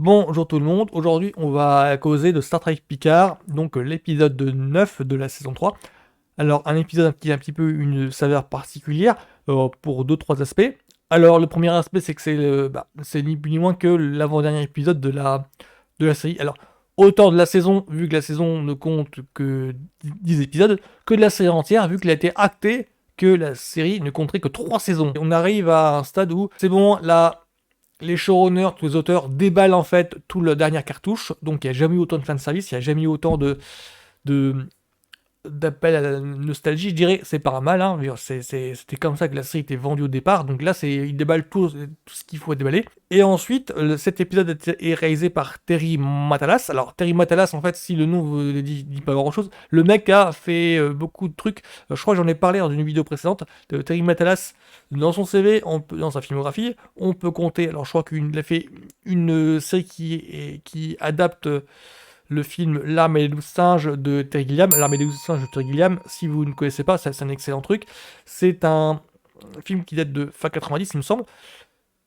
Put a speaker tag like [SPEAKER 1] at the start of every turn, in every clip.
[SPEAKER 1] Bonjour tout le monde, aujourd'hui on va causer de Star Trek Picard, donc l'épisode 9 de la saison 3. Alors un épisode qui a un petit peu une saveur particulière pour deux trois aspects. Alors le premier aspect c'est que c'est ni plus ni moins que l'avant-dernier épisode de la série. Alors autant de la saison, vu que la saison ne compte que 10 épisodes, que de la série entière, vu qu'il a été acté que la série ne compterait que 3 saisons. On arrive à un stade où c'est bon, là les showrunners, tous les auteurs déballent en fait tout le dernière cartouche, donc il n'y a jamais eu autant de fanservice, il n'y a jamais eu autant de d'appel à la nostalgie, je dirais, c'est pas mal, hein. C'était comme ça que la série était vendue au départ, donc là ils déballent tout ce qu'il faut déballer. Et ensuite, cet épisode est réalisé par Terry Matalas. Alors Terry Matalas, en fait, si le nom vous dit pas grand chose, le mec a fait beaucoup de trucs. Je crois que j'en ai parlé dans une vidéo précédente de Terry Matalas. Dans son CV, dans sa filmographie, on peut compter, alors je crois qu'il a fait une série qui adapte le film L'arme et les 12 singes de Terry Gilliam. L'arme et les 12 singes de Terry Gilliam, si vous ne connaissez pas, c'est un excellent truc. C'est un film qui date de fin 90, il me semble,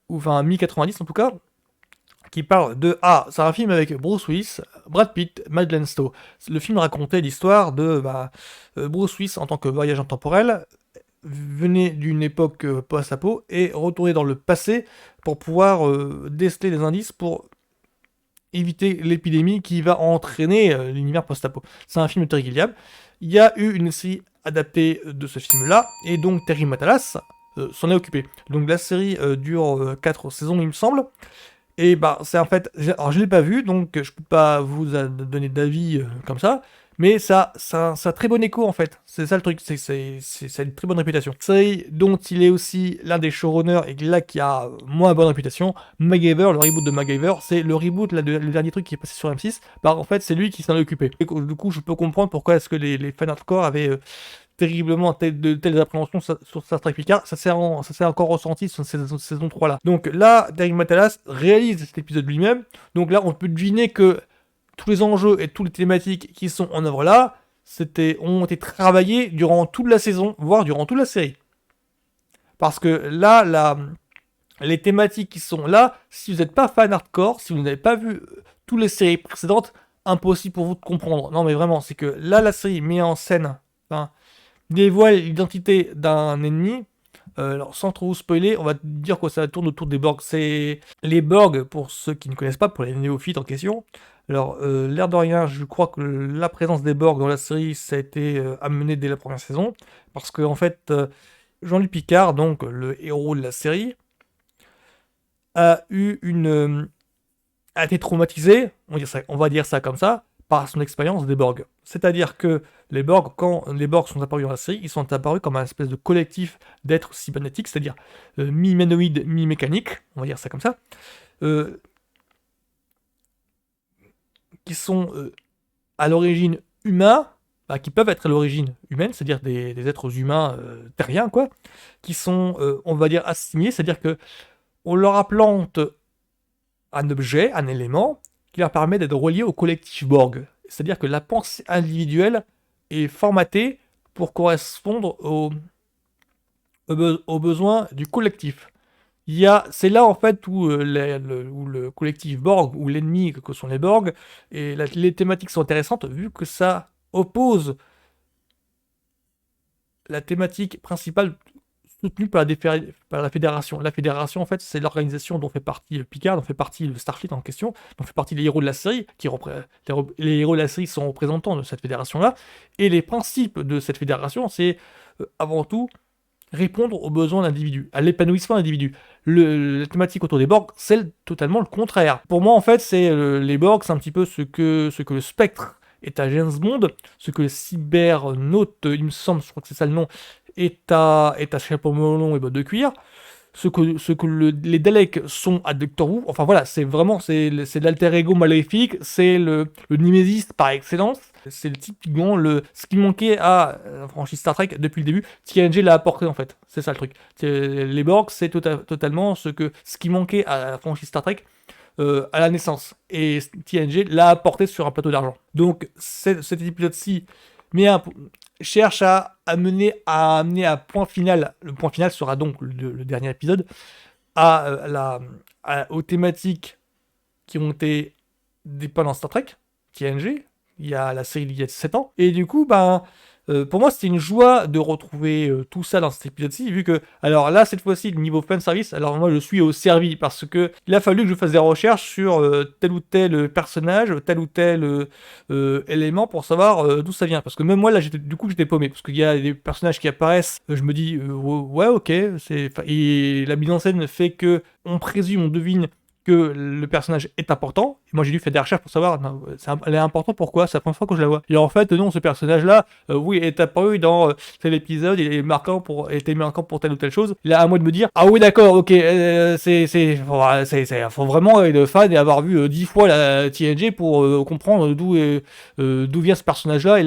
[SPEAKER 1] ou enfin mi-90 en tout cas, qui parle de... Ah, c'est un film avec Bruce Willis, Brad Pitt, Madeleine Stowe. Le film racontait l'histoire de Bruce Willis en tant que voyageur temporel, venait d'une époque post-apo et retournait dans le passé pour pouvoir déceler des indices pour éviter l'épidémie qui va entraîner l'univers post-apo. C'est un film de Terry Gilliam. Il y a eu une série adaptée de ce film-là, et donc Terry Matalas s'en est occupé. Donc la série dure 4 saisons, il me semble. Et bah, c'est en fait. Alors, je l'ai pas vu, donc je peux pas vous donner d'avis comme ça. Mais ça a très bon écho en fait. C'est ça le truc, ça a une très bonne réputation. Série dont il est aussi l'un des showrunners et là qui a moins bonne réputation, MacGyver, le reboot de MacGyver, c'est le reboot, là, le dernier truc qui est passé sur M6. Bah en fait, c'est lui qui s'en est occupé. Et du coup, je peux comprendre pourquoi est-ce que les fans hardcore avaient terriblement de telles appréhensions sur Star Trek Picard. Ça s'est encore ressenti sur cette saison 3 là. Donc là, Derek Matalas réalise cet épisode lui-même. Donc là, on peut deviner que tous les enjeux et toutes les thématiques qui sont en œuvre là ont été travaillés durant toute la saison, voire durant toute la série. Parce que là, les thématiques qui sont là, si vous n'êtes pas fan hardcore, si vous n'avez pas vu toutes les séries précédentes, impossible pour vous de comprendre. Non mais vraiment, c'est que là, la série met en scène, enfin, dévoile l'identité d'un ennemi. Alors, sans trop vous spoiler, on va dire que ça tourne autour des Borg. C'est les Borg, pour ceux qui ne connaissent pas, pour les néophytes en question. Alors, l'air de rien, je crois que la présence des Borg dans la série, ça a été amené dès la première saison. Parce que, en fait, Jean-Luc Picard, donc le héros de la série, a eu a été traumatisé, on va dire ça comme ça, par son expérience des Borg. C'est-à-dire que les Borg, quand les Borg sont apparus dans la série, ils sont apparus comme un espèce de collectif d'êtres cybernétiques, c'est-à-dire mi-humanoïdes, mi-mécaniques, on va dire ça comme ça, euh, qui sont à l'origine humains, qui peuvent être à l'origine humaine, c'est-à-dire des êtres humains terriens, quoi, qui sont, on va dire, assimilés, c'est-à-dire que on leur implante un objet, un élément, qui leur permet d'être reliés au collectif Borg. C'est-à-dire que la pensée individuelle est formatée pour correspondre aux besoins du collectif. C'est là en fait où, où le collectif Borg, ou l'ennemi que sont les Borg, et les thématiques sont intéressantes vu que ça oppose la thématique principale soutenu par la Fédération. La Fédération, en fait, c'est l'organisation dont fait partie Picard, dont fait partie le Starfleet en question, dont fait partie les héros de la série, les héros de la série sont représentants de cette fédération-là, et les principes de cette fédération, c'est avant tout répondre aux besoins d'individus, à l'épanouissement d'individus. La thématique autour des Borg, c'est totalement le contraire. Pour moi, en fait, les Borg, c'est un petit peu ce que le Spectre est à James Bond, ce que le cybernaute, il me semble, je crois que c'est ça le nom, est à chapeau melon et bottes de cuir, les Daleks sont à Doctor Who. Enfin voilà, c'est l'alter ego maléfique, c'est le Némésis par excellence. C'est typiquement ce qui manquait à la franchise Star Trek depuis le début. TNG l'a apporté en fait, c'est ça le truc. Les Borg, c'est totalement ce qui manquait à la franchise Star Trek à la naissance. Et TNG l'a apporté sur un plateau d'argent. Donc cet épisode-ci cherche à amener à point final. Le point final sera donc le dernier épisode aux thématiques qui ont été dépeints dans Star Trek, TNG, il y a la série il y a 7 ans. Et du coup, pour moi, c'était une joie de retrouver tout ça dans cet épisode-ci, vu que, alors là, cette fois-ci, le niveau fanservice, alors moi, je suis au servi, parce que il a fallu que je fasse des recherches sur tel ou tel personnage, tel ou tel élément, pour savoir d'où ça vient. Parce que même moi, là, j'étais paumé, parce qu'il y a des personnages qui apparaissent, je me dis, ouais, ok, et la mise en scène fait que, on présume, on devine que le personnage est important. Et moi, j'ai dû faire des recherches pour savoir, non, elle est importante, pourquoi? C'est la première fois que je la vois. Et en fait, non, ce personnage-là, oui, est apparu dans tel épisode, il était marquant pour telle ou telle chose. Là, à moi de me dire, ah oui, d'accord, ok, faut vraiment être fan et avoir vu 10 fois la TNG pour comprendre d'où vient ce personnage-là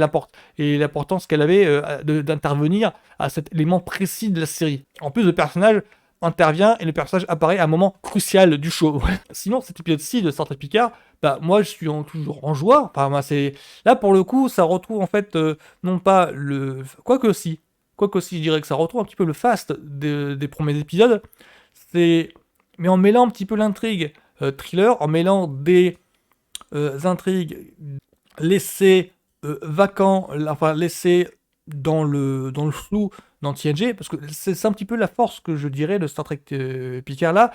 [SPEAKER 1] et l'importance qu'elle avait d'intervenir à cet élément précis de la série. En plus, le personnage intervient et le personnage apparaît à un moment crucial du show. Sinon, cet épisode-ci de Star Trek Picard, moi je suis toujours en joie. Enfin, moi, là pour le coup, ça retrouve en fait non pas le. Quoique aussi, je dirais que ça retrouve un petit peu le fast des premiers épisodes. Mais en mêlant un petit peu l'intrigue thriller, en mêlant des intrigues laissées vacants, enfin laissées dans le flou dans TNG, parce que c'est un petit peu la force que je dirais de Star Trek Picard là,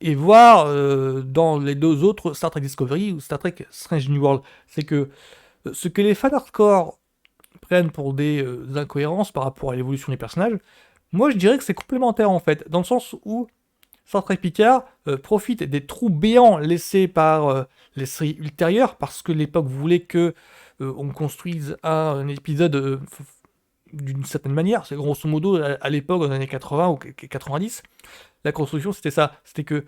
[SPEAKER 1] et voir dans les deux autres Star Trek Discovery ou Star Trek Strange New World, c'est que ce que les fans hardcore prennent pour des incohérences par rapport à l'évolution des personnages, moi je dirais que c'est complémentaire en fait, dans le sens où Star Trek Picard profite des trous béants laissés par les séries ultérieures, parce que l'époque voulait que on construise un épisode d'une certaine manière. C'est grosso modo, à l'époque, dans les années 80 ou 90, la construction, c'était ça. C'était que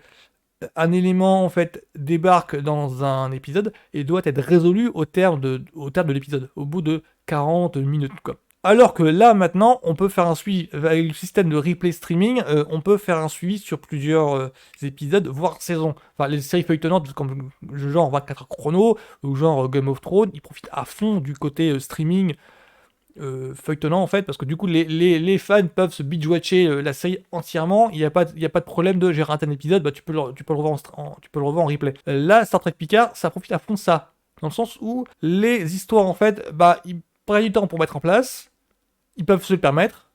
[SPEAKER 1] un élément, en fait, débarque dans un épisode et doit être résolu au terme de l'épisode, au bout de 40 minutes, quoi. Alors que là, maintenant, on peut faire un suivi, avec le système de replay streaming, on peut faire un suivi sur plusieurs épisodes, voire saisons. Enfin, les séries feuilletonnantes, comme le genre 24 heures chrono, ou genre Game of Thrones, ils profitent à fond du côté streaming feuilletonnant, en fait, parce que du coup, les fans peuvent se binge-watcher la série entièrement, il n'y a pas de problème de j'ai raté un épisode, tu peux le revoir en replay. Là, Star Trek Picard, ça profite à fond de ça, dans le sens où les histoires, en fait, ils prennent du temps pour mettre en place, ils peuvent se le permettre,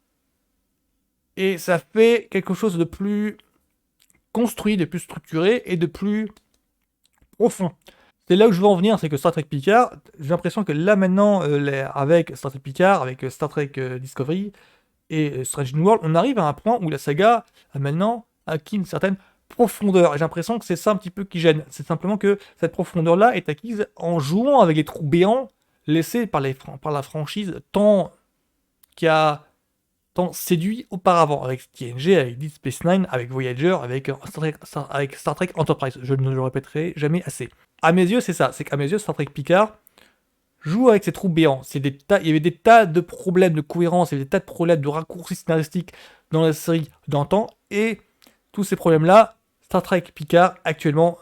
[SPEAKER 1] et ça fait quelque chose de plus construit, de plus structuré et de plus profond. C'est là où je veux en venir, c'est que Star Trek Picard, j'ai l'impression que là maintenant, avec Star Trek Picard, avec Star Trek Discovery et Strange New World, on arrive à un point où la saga a maintenant acquis une certaine profondeur. Et j'ai l'impression que c'est ça un petit peu qui gêne. C'est simplement que cette profondeur-là est acquise en jouant avec les trous béants laissés par la franchise qui a tant séduit auparavant, avec TNG, avec Deep Space Nine, avec Voyager, avec Star Trek Enterprise. Je ne le répéterai jamais assez. À mes yeux, c'est ça. C'est qu'à mes yeux, Star Trek Picard joue avec ses trous béants. Il y avait des tas de problèmes de cohérence, il y avait des tas de problèmes de raccourcis scénaristiques dans la série d'antan, et tous ces problèmes-là, Star Trek Picard, actuellement,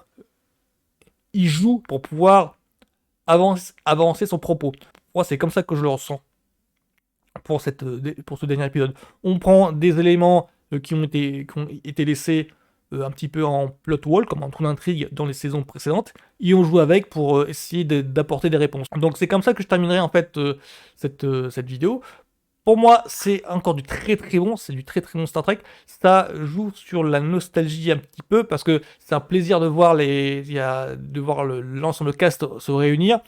[SPEAKER 1] il joue pour pouvoir avancer son propos. Moi, c'est comme ça que je le ressens pour ce dernier épisode. On prend des éléments qui ont été laissés un petit peu en plot wall, comme en trou d'intrigue dans les saisons précédentes, et on joue avec pour essayer d'apporter des réponses. Donc c'est comme ça que je terminerai en fait cette vidéo. Pour moi, c'est encore du très très bon, c'est du très très bon Star Trek. Ça joue sur la nostalgie un petit peu, parce que c'est un plaisir de voir l'ensemble de cast se réunir.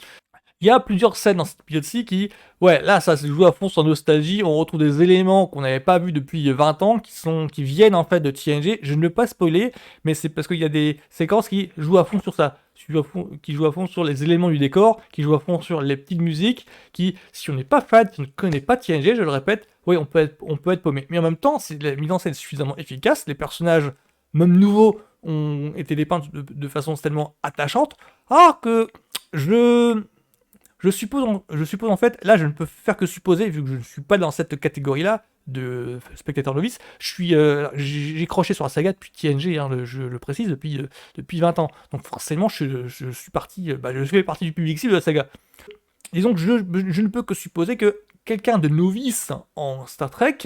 [SPEAKER 1] Il y a plusieurs scènes dans cet épisode-ci ouais, là, ça se joue à fond sur nostalgie. On retrouve des éléments qu'on n'avait pas vus depuis 20 ans, qui viennent en fait de TNG. Je ne veux pas spoiler, mais c'est parce qu'il y a des séquences qui jouent à fond sur ça. Qui jouent à fond sur les éléments du décor, qui jouent à fond sur les petites musiques, si on n'est pas fan, si on ne connaît pas TNG, je le répète, oui, on peut être paumé. Mais en même temps, si la mise en scène est suffisamment efficace, les personnages, même nouveaux, ont été dépeints de façon tellement attachante, que je suppose en fait, là je ne peux faire que supposer, vu que je ne suis pas dans cette catégorie-là de spectateur novice, j'ai croché sur la saga depuis TNG, je le précise, depuis 20 ans. Donc forcément, je suis parti, je fais partie du public cible de la saga. Disons que je ne peux que supposer que quelqu'un de novice en Star Trek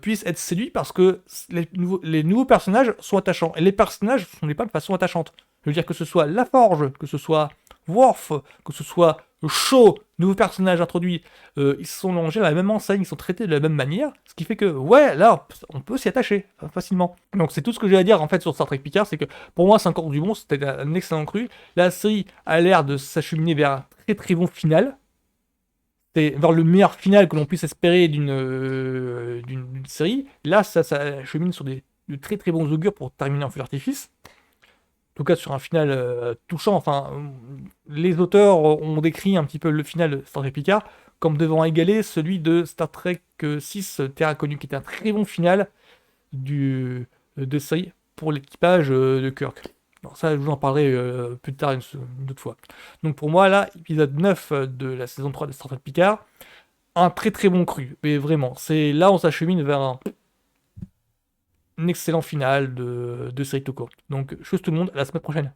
[SPEAKER 1] puisse être séduit parce que les nouveaux personnages sont attachants. Et les personnages ne sont pas de façon attachante. Je veux dire que ce soit La Forge, que ce soit Worf, que ce soit Shaw, nouveaux personnages introduits, ils sont longés à la même enseigne, ils sont traités de la même manière, ce qui fait que, ouais, là, on peut s'y attacher facilement. Donc c'est tout ce que j'ai à dire en fait sur Star Trek Picard, c'est que pour moi c'est encore du bon, c'était un excellent cru. La série a l'air de s'acheminer vers un très très bon final. C'est vers le meilleur final que l'on puisse espérer d'une série. Là, ça chemine sur de très très bons augures pour terminer en feu d'artifice. En tout cas, sur un final touchant. Enfin, les auteurs ont décrit un petit peu le final de Star Trek Picard comme devant égaler celui de Star Trek 6 Terre Inconnue, qui était un très bon final de série pour l'équipage de Kirk. Alors ça, je vous en parlerai plus tard une autre fois. Donc pour moi, là, épisode 9 de la saison 3 de Star Trek Picard, un très très bon cru. Mais vraiment, c'est là on s'achemine vers un excellent final de série tout court. Donc, chose tout le monde, à la semaine prochaine.